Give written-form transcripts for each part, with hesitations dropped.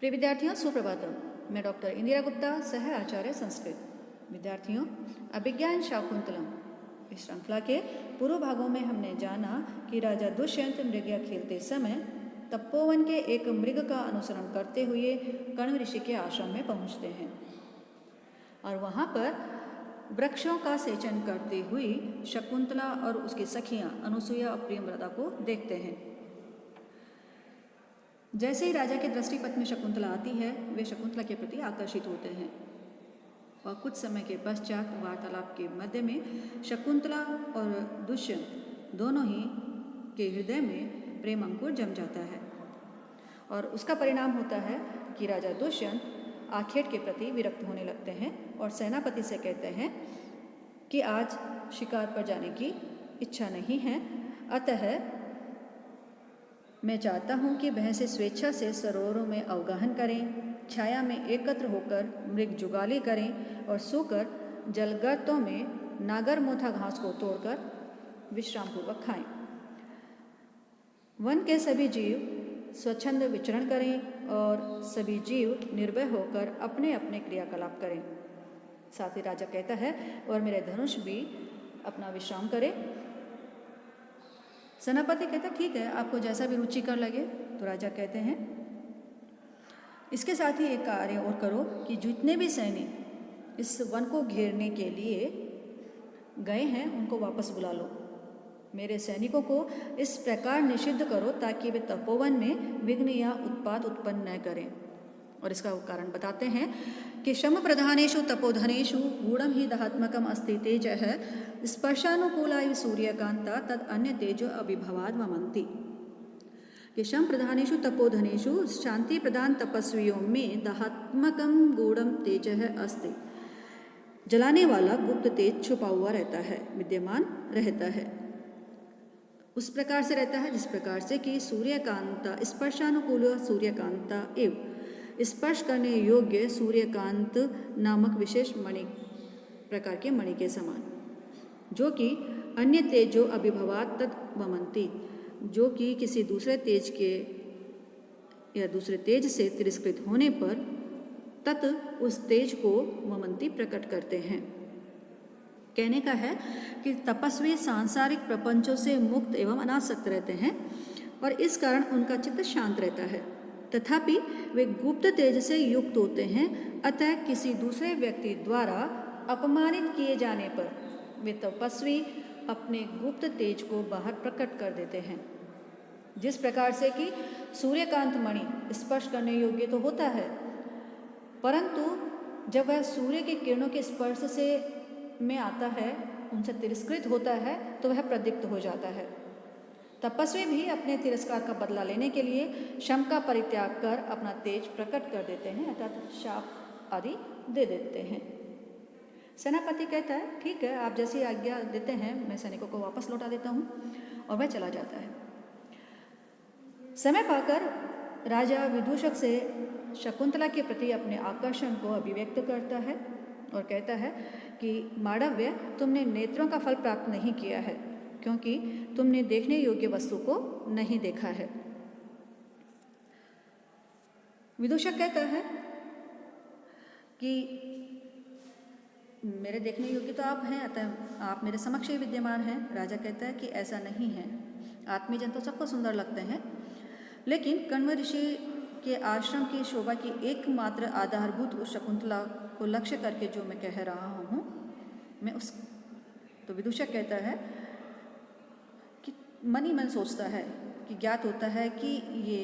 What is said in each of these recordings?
प्रिय विद्यार्थियों, सुप्रभातम। मैं डॉक्टर इंदिरा गुप्ता, सह आचार्य संस्कृत। विद्यार्थियों, अभिज्ञान शाकुंतलम इस श्रृंखला के पूर्व भागों में हमने जाना कि राजा दुष्यंत मृगया खेलते समय तपोवन के एक मृग का अनुसरण करते हुए कण्व ऋषि के आश्रम में पहुंचते हैं और वहां पर वृक्षों का सेचन करती हुई शकुंतला और उसकी सखियां अनुसुईया और प्रियव्रता को देखते हैं। जैसे ही राजा के दृष्टिपथ में शकुंतला आती है, वे शकुंतला के प्रति आकर्षित होते हैं और कुछ समय के पश्चात वार्तालाप के मध्य में शकुंतला और दुष्यंत दोनों ही के हृदय में प्रेम अंकुर जम जाता है और उसका परिणाम होता है कि राजा दुष्यंत आखेट के प्रति विरक्त होने लगते हैं और सेनापति से कहते हैं कि आज शिकार पर जाने की इच्छा नहीं है, अतः मैं चाहता हूँ कि भैंसें स्वेच्छा से सरोवरों में अवगाहन करें, छाया में एकत्र होकर मृग जुगाली करें और सोकर जलगर्तों में नागर मोथा घास को तोड़कर विश्राम पूर्वक खाएं। वन के सभी जीव स्वच्छंद विचरण करें और सभी जीव निर्भय होकर अपने अपने क्रियाकलाप करें। साथ ही राजा कहता है और मेरे धनुष भी अपना विश्राम करे। सेनापति कहता ठीक है, आपको जैसा भी रुचिकर लगे। तो राजा कहते हैं इसके साथ ही एक कार्य और करो कि जितने भी सैनिक इस वन को घेरने के लिए गए हैं उनको वापस बुला लो। मेरे सैनिकों को इस प्रकार निषिद्ध करो ताकि वे तपोवन में विघ्न या उत्पात उत्पन्न न करें। और इसका कारण बताते हैं कि शम प्रधानेषु तपोधनेषु गूढ़म ही दहात्मकम अस्ति तेजः स्पर्शानुकूलायु सूर्यकांता तद अन्य तेजो अभिभवाद वमंति। कि शम प्रधानेषु तपोधनेषु शांति प्रधान तपस्वियों में दहात्मकम गूढ़म तेजः अस्ति। जलाने वाला गुप्त तेज छुपा हुआ रहता है, विद्यमान रहता है। उस प्रकार से रहता है जिस प्रकार से कि सूर्यकांता स्पर्शानुकूल सूर्यकांता एव स्पर्श करने योग्य सूर्यकांत नामक विशेष मणि प्रकार के मणि के समान, जो कि अन्य तेजो अभिभवात तद वमंती, जो कि किसी दूसरे तेज के या दूसरे तेज से तिरस्कृत होने पर तत् उस तेज को वमंती प्रकट करते हैं। कहने का है कि तपस्वी सांसारिक प्रपंचों से मुक्त एवं अनासक्त रहते हैं और इस कारण उनका चित्त शांत रहता है, तथापि वे गुप्त तेज से युक्त होते हैं। अतः किसी दूसरे व्यक्ति द्वारा अपमानित किए जाने पर वे तपस्वी अपने गुप्त तेज को बाहर प्रकट कर देते हैं। जिस प्रकार से कि सूर्यकांत मणि स्पर्श करने योग्य तो होता है, परंतु जब वह सूर्य की किरणों के स्पर्श से में आता है, उनसे तिरस्कृत होता है, तो वह प्रदीप्त हो जाता है। तपस्वी भी अपने तिरस्कार का बदला लेने के लिए शम का परित्याग कर अपना तेज प्रकट कर देते हैं, अर्थात शाप आदि दे देते हैं। सेनापति कहता है ठीक है, आप जैसी आज्ञा देते हैं मैं सैनिकों को वापस लौटा देता हूँ, और वह चला जाता है। समय पाकर राजा विदूषक से शकुंतला के प्रति अपने आकर्षण को अभिव्यक्त करता है और कहता है कि मांडव्य, तुमने नेत्रों का फल प्राप्त नहीं किया है क्योंकि तुमने देखने योग्य वस्तु को नहीं देखा है। विदूषक कहता है कि मेरे देखने योग्य तो आप हैं, अतः आप मेरे समक्ष ही विद्यमान हैं। राजा कहता है कि ऐसा नहीं है, आत्मीजन तो सबको सुंदर लगते हैं, लेकिन कण्व ऋषि के आश्रम की शोभा की एकमात्र आधारभूत उस शकुंतला को लक्ष्य करके जो मैं कह रहा हूँ, मैं उस तो विदूषक कहता है कि मन ही मन सोचता है कि ज्ञात होता है कि ये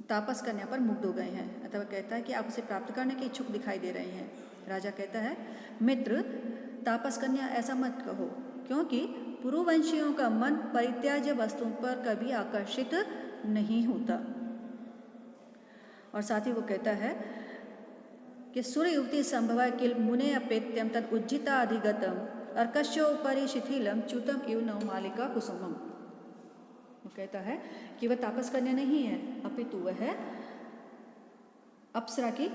तापस कन्या पर मुग्ध हो गए हैं, अतः कहता है कि आप उसे प्राप्त करने के इच्छुक दिखाई दे रहे हैं। राजा कहता है मित्र, तापस कन्या ऐसा मत कहो, क्योंकि पुरुवंशियों का मन परित्याज्य वस्तुओं पर कभी आकर्षित नहीं होता। और साथ ही वो कहता है कि सूर्य युवती संभव किल मुने अपेत्यम तद उज्जिता अधिगतम अर्कस्योपरि शिथिलम च्युतम इव नवमालिका कुसुमम। वो कहता है कि वह तापस कन्या नहीं है, अपितु वह अप्सरा की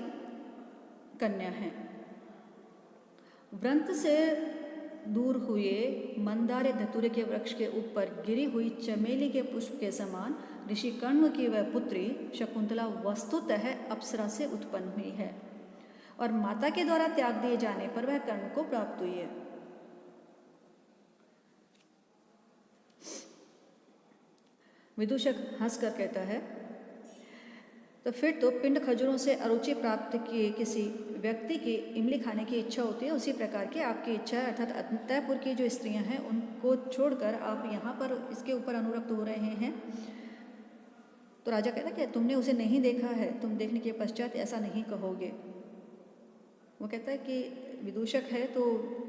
कन्या है। व्रंत से दूर हुए मंदार धतूरे के वृक्ष के ऊपर गिरी हुई चमेली के पुष्प के समान ऋषि कर्ण की वह पुत्री शकुंतला वस्तुतः अप्सरा से उत्पन्न हुई है और माता के द्वारा त्याग दिए जाने पर वह कर्ण को प्राप्त हुई है। विदूषक हंसकर कहता है, तो फिर तो पिंड खजूरों से अरुचि प्राप्त किए किसी व्यक्ति की इमली खाने की इच्छा होती है, उसी प्रकार की आपकी इच्छा है, अर्थात अंतःपुर की जो स्त्रियां हैं उनको छोड़कर आप यहाँ पर इसके ऊपर अनुरक्त हो रहे हैं। तो राजा कहता है कि तुमने उसे नहीं देखा है, तुम देखने के पश्चात ऐसा नहीं कहोगे। वो कहता है कि विदूषक है तो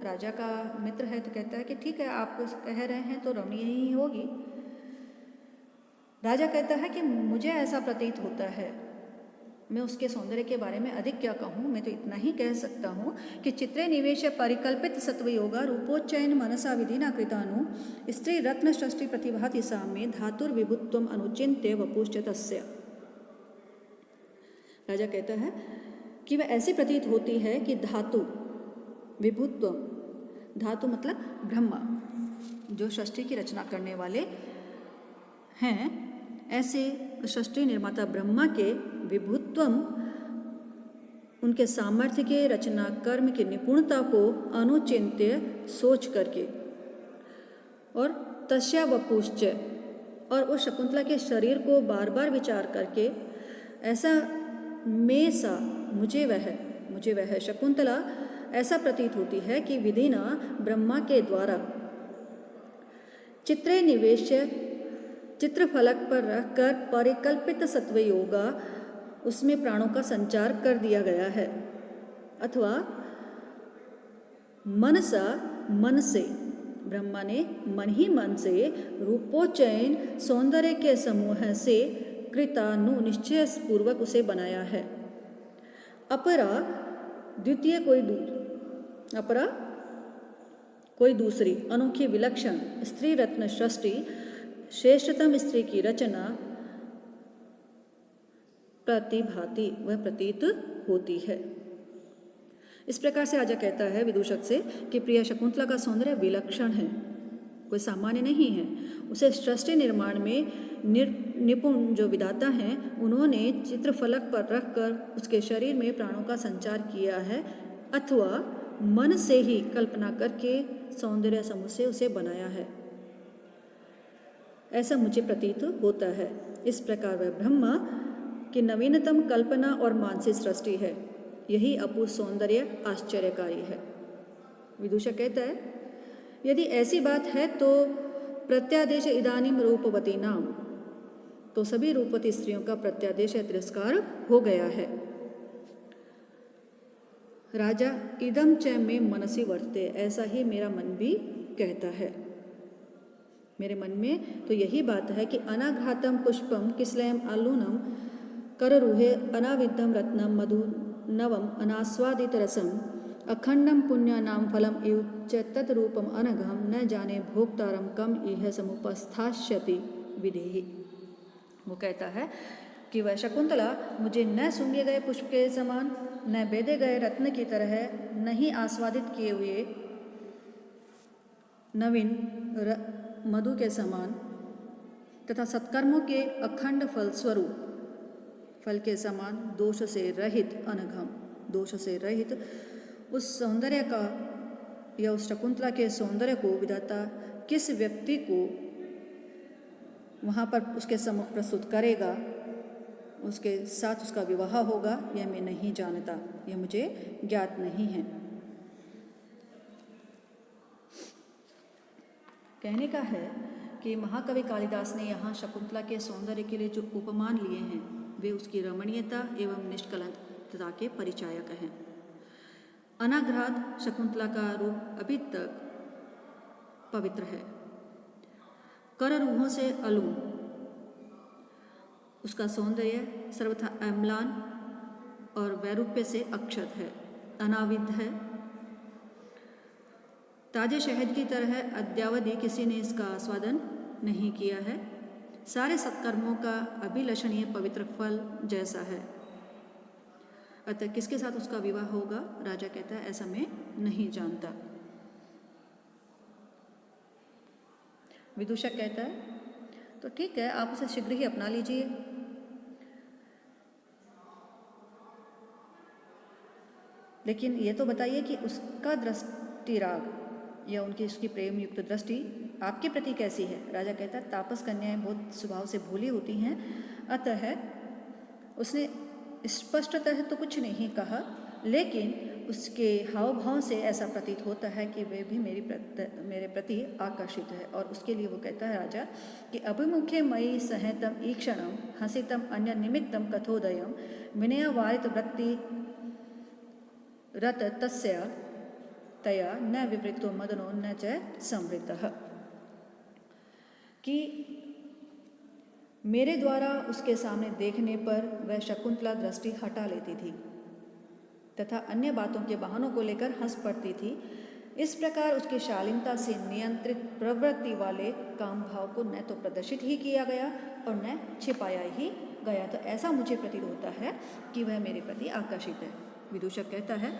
राजा का मित्र है, तो कहता है कि ठीक है, आप कह रहे हैं तो रमणीय ही होगी। राजा कहता है कि मुझे ऐसा प्रतीत होता है, मैं उसके सौंदर्य के बारे में अधिक क्या कहूँ, मैं तो इतना ही कह सकता हूँ कि चित्रे निवेश परिकल्पित सत्वयोगा रूपोच्चयन मनसा विधिना कृतानु स्त्री रत्न षष्ठी प्रतिभाति साम्ये धातुर्विभुत्वम अनुचिन्त्य वपुश्च तस्य। राजा कहता है कि वह ऐसी प्रतीत होती है कि धातु विभुत्वम, धातु मतलब ब्रह्मा, जो षष्ठी की रचना करने वाले हैं, ऐसे षष्ठी निर्माता ब्रह्मा के विभुत्वम, उनके सामर्थ्य के, रचना कर्म की निपुणता को अनुचिन्त्य सोच करके, और तस्या वपुश्च, और उस शकुंतला के शरीर को बार बार विचार करके, ऐसा में सा मुझे वह शकुंतला ऐसा प्रतीत होती है कि विधिना ब्रह्मा के द्वारा चित्रे निवेश चित्रफलक पर रखकर परिकल्पित सत्वयोगा उसमें प्राणों का संचार कर दिया गया है, अथवा मनसा, मन से, ब्रह्मा ने मन से रूपोच्चयन सौंदर्य के समूह से कृतानु निश्चय पूर्वक उसे बनाया है। अपरा द्वितीय कोई दूसरी अनोखी विलक्षण स्त्री रत्न षष्ठी श्रेष्ठतम स्त्री की रचना प्रतिभाति, वह प्रतीत होती है। इस प्रकार से राजा कहता है विदूषक से कि प्रिय शकुंतला का सौंदर्य विलक्षण है, कोई सामान्य नहीं है। उसे सृष्टि निर्माण में निपुण जो विधाता हैं, उन्होंने चित्रफलक पर रखकर उसके शरीर में प्राणों का संचार किया है, अथवा मन से ही कल्पना करके सौंदर्य समूह से उसे बनाया है, ऐसा मुझे प्रतीत होता है। इस प्रकार वह ब्रह्मा की नवीनतम कल्पना और मानसिक सृष्टि है। यही अपूर्व सौंदर्य आश्चर्यकारी है। विदूषक कहता है, यदि ऐसी बात है तो प्रत्यादेश इदानीम रूपवती नाम, तो सभी रूपवती स्त्रियों का प्रत्यादेश तिरस्कार हो गया है। राजा इदम च में मनसी वर्ते, ऐसा ही मेरा मन भी कहता है। मेरे मन में तो यही बात है कि अनाघातम पुष्पम किसलयम आलूनम कररूहे अनाविद्धम रत्नम मधु नवम अनास्वादित रसम अखंडम पुण्यानाम फलम इव च तद्रूपम अनघम न जाने भोक्तारम कम इह समुपस्थास्यति विधेहि। वो कहता है कि वह शकुंतला मुझे न सूंघे गए पुष्प के समान, न बेदे गए रत्न की तरह, न ही आस्वादित किए हुए नवीन मधु के समान, तथा सत्कर्मों के अखंड फल स्वरूप फल के समान दोष से रहित अनघम, दोष से रहित उस सौंदर्य का या उस शकुंतला के सौंदर्य को विधाता किस व्यक्ति को वहाँ पर उसके सम्मुख प्रस्तुत करेगा, उसके साथ उसका विवाह होगा, यह मैं नहीं जानता, यह मुझे ज्ञात नहीं है। कहने का है कि महाकवि कालिदास ने यहाँ शकुंतला के सौंदर्य के लिए जो उपमान लिए हैं, वे उसकी रमणीयता एवं निष्कलंकता के परिचायक हैं। अनाघ्रात शकुंतला का रूप अभी तक पवित्र है, कर रूहों से अलूम, उसका सौंदर्य सर्वथा अम्लान और वैरूप्य से अक्षत है, अनाविध है। ताजे शहद की तरह अद्यावधि किसी ने इसका आस्वादन नहीं किया है। सारे सत्कर्मों का अभिलषणीय पवित्र फल जैसा है। अतः किसके साथ उसका विवाह होगा, राजा कहता है ऐसा मैं नहीं जानता। विदूषक कहता है तो ठीक है, आप उसे शीघ्र ही अपना लीजिए। लेकिन ये तो बताइए कि उसका दृष्टिराग या उसकी प्रेम युक्त दृष्टि आपके प्रति कैसी है। राजा कहता है, तापस कन्याएं बहुत स्वभाव से भोली होती हैं, अतः उसने स्पष्टतः तो कुछ नहीं कहा, लेकिन उसके हाव भाव से ऐसा प्रतीत होता है कि वे भी मेरे प्रति आकर्षित है। और उसके लिए वो कहता है राजा कि अभिमुखे मयि सहतम ईक्षणम हसितम अन्य निमित्तम कथोदयम विनय वारित वृत्ति रत तस्य तया न विवृतो मदनो न च संवृतः। कि मेरे द्वारा उसके सामने देखने पर वह शकुंतला दृष्टि हटा लेती थी तथा अन्य बातों के बहानों को लेकर हंस पड़ती थी। इस प्रकार उसकी शालीनता से नियंत्रित प्रवृत्ति वाले काम भाव को न तो प्रदर्शित ही किया गया और न छिपाया ही गया। तो ऐसा मुझे प्रतीत होता है कि वह मेरे प्रति आकर्षित है। विदूषक कहता है,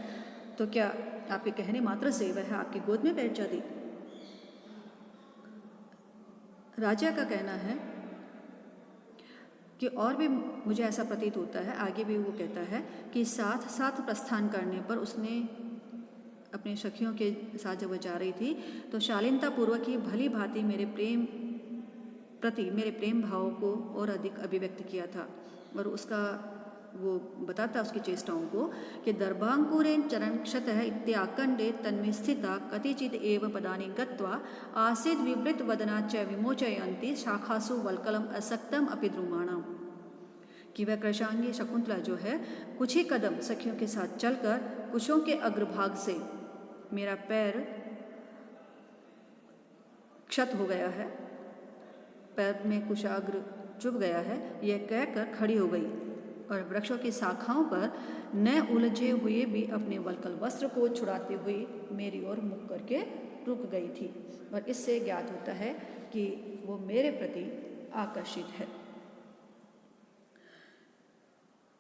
तो क्या आपके कहने मात्र से वह आपकी गोद में बैठ जाती? राजा का कहना है कि और भी मुझे ऐसा प्रतीत होता है। आगे भी वो कहता है कि साथ साथ प्रस्थान करने पर उसने अपने सखियों के साथ जब वो जा रही थी तो शालीनता पूर्वक ही भली भांति मेरे प्रेम भाव को और अधिक अभिव्यक्त किया था। और उसका वो बताता उसकी चेष्टाओं को कि दर्भांकुरेण चरण क्षतः इत्याकंडे तन्मे स्थिता कतिचित एव पदानि गत्वा आसीद विवृत वदना च विमोचयन्ति शाखासु वल्कलम असक्तम अपि द्रुमाणाम। कि वह कृशांगी शकुंतला जो है कुछ ही कदम सखियों के साथ चलकर कुशों के अग्रभाग से मेरा पैर क्षत हो गया है, पैर में कुशाग्र चुभ गया है, यह कहकर खड़ी हो गई और वृक्षों की शाखाओं पर न उलझे हुए भी अपने वल्कल वस्त्र को छुड़ाते हुए मेरी ओर मुख करके रुक गई थी। और इससे ज्ञात होता है कि वो मेरे प्रति आकर्षित है।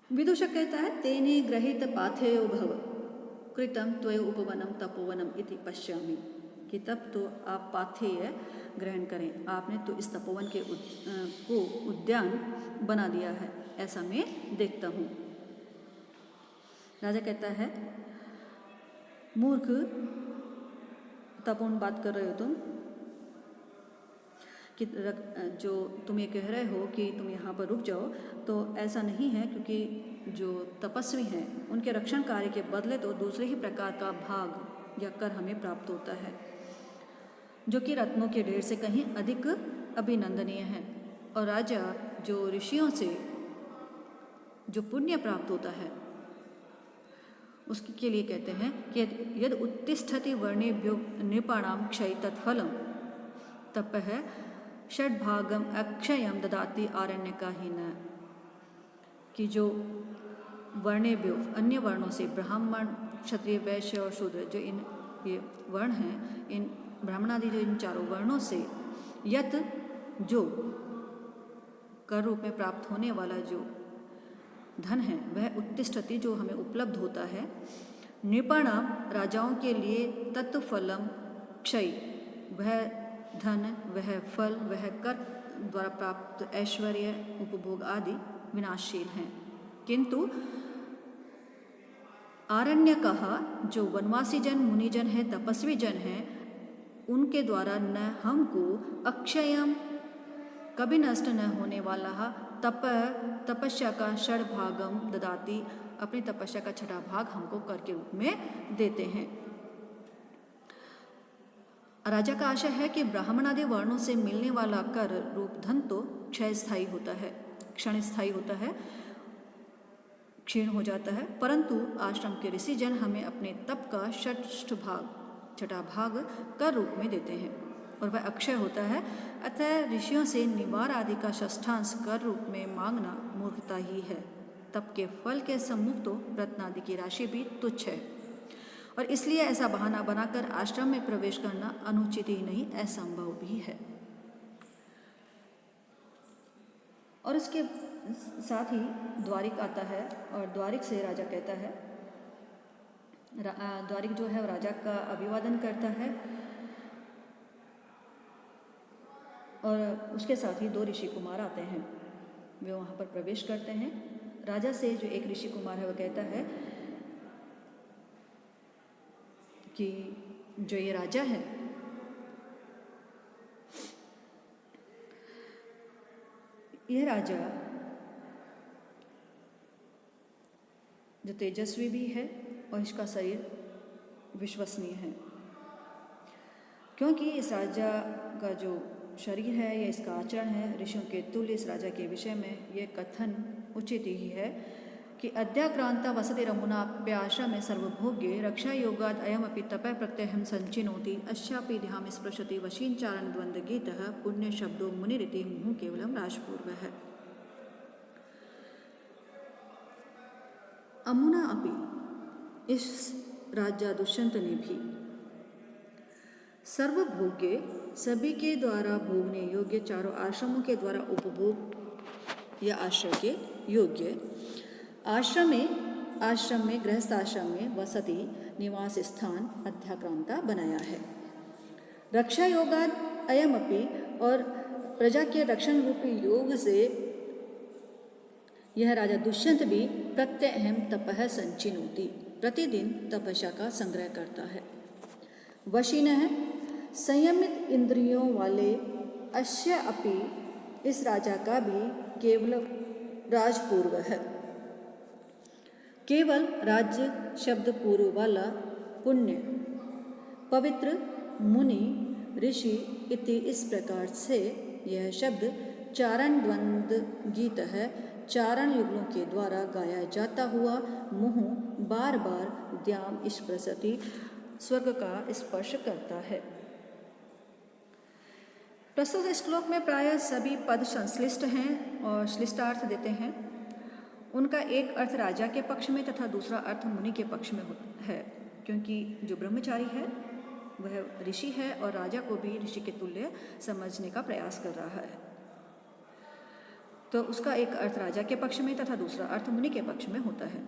विदूषक कहता है, तेने ग्रहित पाथेयो भव कृतम त्वय उपवनम तपोवनम इति पश्यामि। कि तब तो आप पाथेय ग्रहण करें, आपने तो इस तपोवन को उद्यान बना दिया है, ऐसा मैं देखता हूँ। राजा कहता है, मूर्ख, तपोवन बात कर रहे हो तुम कि जो तुम ये कह रहे हो कि तुम यहाँ पर रुक जाओ, तो ऐसा नहीं है, क्योंकि जो तपस्वी हैं उनके रक्षण कार्य के बदले तो दूसरे ही प्रकार का भाग या कर हमें प्राप्त होता है, जो कि रत्नों के ढेर से कहीं अधिक अभिनंदनीय है। और राजा जो ऋषियों से जो पुण्य प्राप्त होता है उसके लिए कहते हैं कि यद उत्तिष्ठति वर्णेभ्यो नृपाणाम क्षय तत्फलम तपः षड्भागम अक्षयम ददाति आरण्यकाहीन। कि जो वर्णेभ्यो अन्य वर्णों से ब्राह्मण क्षत्रिय वैश्य और शूद्र जो ये वर्ण हैं, इन ब्राह्मणादि जो इन चारों वर्णों से यत जो कर रूप में प्राप्त होने वाला जो धन है वह उत्तिष्ठति जो हमें उपलब्ध होता है, नृपाणाम राजाओं के लिए तत्फलम क्षय वह धन वह फल वह कर द्वारा प्राप्त ऐश्वर्य उपभोग आदि विनाशशील हैं, किंतु आरण्य कहा जो वनवासी जन मुनिजन है तपस्वी जन है उनके द्वारा न हमको अक्षयम कभी नष्ट न होने वाला तपस्या का षड्भागम ददाती अपनी तपस्या का छठा भाग हमको कर के रूप में देते हैं। राजा का आशय है कि ब्राह्मणादि वर्णों से मिलने वाला कर रूप धन तो क्षय स्थायी होता है, क्षण स्थायी होता है, क्षीण हो जाता है, परंतु आश्रम के ऋषि जन हमें अपने तप का छठा भाग कर रूप में देते हैं और वह अक्षय होता है। अतः ऋषियों से निवार आदि का षष्ठांश कर रूप में मांगना मूर्खता ही है। तप के फल के सम्मुख तो रत्नादि की राशि भी तुच्छ है और इसलिए ऐसा बहाना बनाकर आश्रम में प्रवेश करना अनुचित ही नहीं असंभव भी है। और इसके साथ ही द्वारिक आता है और द्वारिक से राजा कहता है, द्वारिक जो है राजा का अभिवादन करता है और उसके साथ ही 2 ऋषि कुमार आते हैं। वे वहाँ पर प्रवेश करते हैं। राजा से जो एक ऋषि कुमार है वो कहता है कि जो ये राजा है यह राजा जो तेजस्वी भी है और इसका शरीर विश्वसनीय है, क्योंकि इस राजा का जो शरीर है या इसका आचरण है ऋषियों के तुल्य। इस राजा के विषय में यह कथन उचित ही है कि अद्याक्रांता वसति रमुनाप्याश्रमे सर्वभोग्ये रक्षा योगाद अयमपि तपः प्रत्यहं संचिनोति अस्यापि ध्याम स्पृशति वशींचारण द्वंद्वगीतः पुण्य शब्दों मुनिरिति मुहुः केवलम राजपूर्वः। अमुना अपि इस राजा दुष्यंत ने भी सर्वभोग्य सभी के द्वारा भोगने योग्य 4 आश्रमों के द्वारा उपभोग या आश्रय के योग्य आश्रम में गृहस्थ आश्रम में वसति निवास स्थान अध्याक्रांता बनाया है। रक्षा योगाद अयमपि और प्रजा के रक्षण रूपी योग से यह राजा दुष्यंत भी प्रत्यहं तपः संचिनोति प्रतिदिन तपस्या का संग्रह करता है। वशीनः संयमित इंद्रियों वाले अश्य अपि इस राजा का भी केवल राजपूर्व है। केवल राज्य शब्द पूर्व वाला पुण्य पवित्र मुनि ऋषि इति इस प्रकार से यह शब्द चारण द्वंद्व गीत है। चारण युगलों के द्वारा गाया जाता हुआ मुँह बार बार द्याम स्पृशति स्वर्ग का स्पर्श करता है। प्रस्तुत श्लोक में प्रायः सभी पद संश्लिष्ट हैं और श्लिष्टार्थ देते हैं। उनका एक अर्थ राजा के पक्ष में तथा दूसरा अर्थ मुनि के पक्ष में है, क्योंकि जो ब्रह्मचारी है वह ऋषि है और राजा को भी ऋषि के तुल्य समझने का प्रयास कर रहा है। तो उसका एक अर्थ राजा के पक्ष में तथा दूसरा अर्थ मुनि के पक्ष में होता है।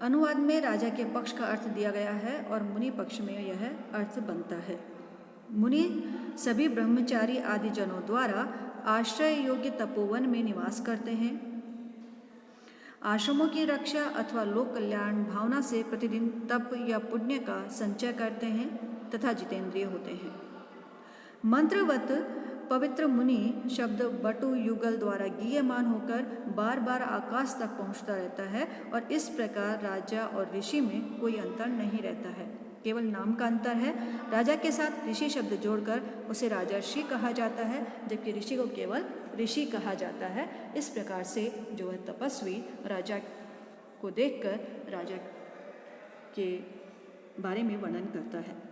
अनुवाद में राजा के पक्ष का अर्थ दिया गया है और मुनि पक्ष में यह अर्थ बनता है। मुनि सभी ब्रह्मचारी आदि जनों द्वारा आश्रय योग्य तपोवन में निवास करते हैं। आश्रमों की रक्षा अथवा लोक कल्याण भावना से प्रतिदिन तप या पुण्य का संचय करते हैं तथा जितेंद्रिय होते हैं। मंत्रवत पवित्र मुनि शब्द बटु युगल द्वारा गीयमान होकर बार बार आकाश तक पहुंचता रहता है और इस प्रकार राजा और ऋषि में कोई अंतर नहीं रहता है, केवल नाम का अंतर है। राजा के साथ ऋषि शब्द जोड़कर उसे राजर्षि कहा जाता है, जबकि ऋषि को केवल ऋषि कहा जाता है। इस प्रकार से जो है तपस्वी राजा को देखकर राजा के बारे में वर्णन करता है।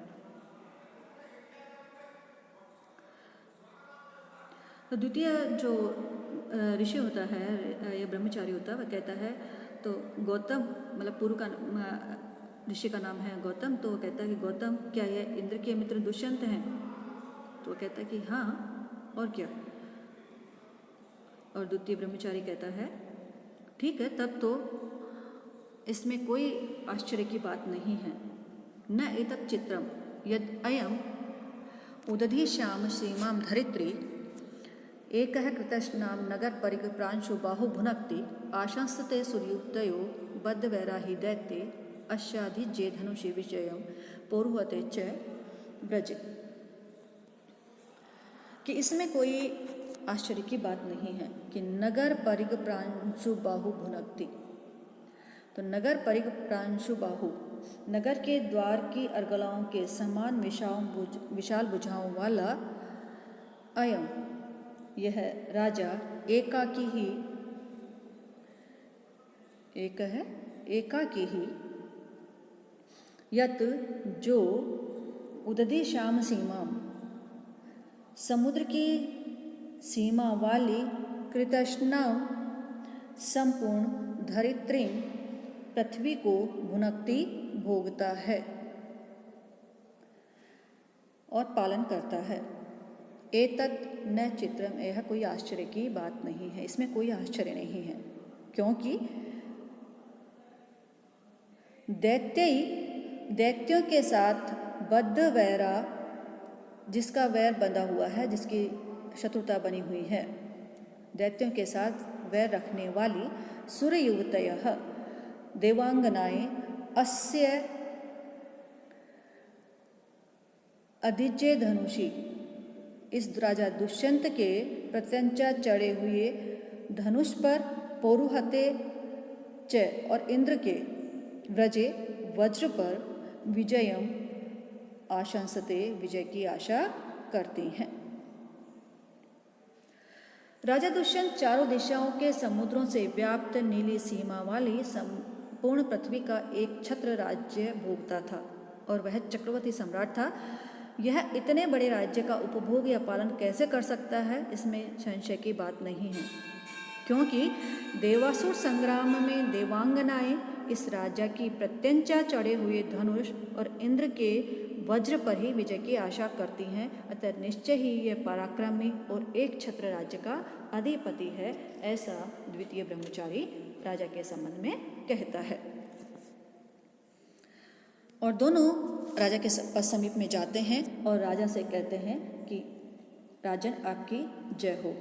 तो द्वितीय जो ऋषि होता है या ब्रह्मचारी होता है वह कहता है, तो गौतम मतलब पूर्व का ऋषि का नाम है गौतम, तो वो कहता है कि गौतम क्या यह इंद्र के मित्र दुष्यंत हैं? तो वो कहता है कि हाँ, और क्या। और द्वितीय ब्रह्मचारी कहता है ठीक है, तब तो इसमें कोई आश्चर्य की बात नहीं है। न एतत् चित्रम यद अयम उदधि श्याम सीमां धरित्री एकः कृतश्नाम नगर परिग प्रांशु बाहु भुनक्ति आशंसते सूर्युक्तयो बद्धवैराही दैत्ये अश्याधि जे धनुषि विजयम पौरुहते च ब्रज। कि इसमें कोई आश्चर्य की बात नहीं है कि नगर परिग प्रांशु बाहु भुनक्ति। तो नगर परिग प्रांशु बाहु नगर के द्वार की अर्गलाओं के समान विशाल भुजाओं वाला अयम यह राजा एकाकी ही एक है, एकाकी ही यत जो उदधि श्याम सीमा समुद्र की सीमा वाली कृतश्नाव संपूर्ण धरित्री पृथ्वी को भुनकती भोगता है और पालन करता है। एतत् न चित्रम, यह कोई आश्चर्य की बात नहीं है, इसमें कोई आश्चर्य नहीं है, क्योंकि दैत्यों के साथ बद्ध वैरा जिसका वैर बंधा हुआ है, जिसकी शत्रुता बनी हुई है। दैत्यों के साथ वैर रखने वाली सुरयुवतयः देवांगनाएं अस्य अधिज्य धनुषी, इस राजा दुष्यंत के प्रत्यंचा चढ़े हुए धनुष पर पौरुहते च और इंद्र के व्रजे वज्र पर विजयम आशंसते, विजय की आशा करती हैं। राजा दुष्यंत चारों दिशाओं के समुद्रों से व्याप्त नीली सीमा वाली संपूर्ण पृथ्वी का एक छत्र राज्य भोगता था और वह चक्रवर्ती सम्राट था। यह इतने बड़े राज्य का उपभोग या पालन कैसे कर सकता है, इसमें संशय की बात नहीं है, क्योंकि देवासुर संग्राम में देवांगनाएं इस राजा की प्रत्यंचा चढ़े हुए धनुष और इंद्र के वज्र पर ही विजय की आशा करती हैं। अतः निश्चय ही यह पराक्रमी और एक छत्र राज्य का अधिपति है, ऐसा द्वितीय ब्रह्मचारी राजा के संबंध में कहता है। और दोनों राजा के समीप में जाते हैं और राजा से कहते हैं कि राजन, आपकी जय हो।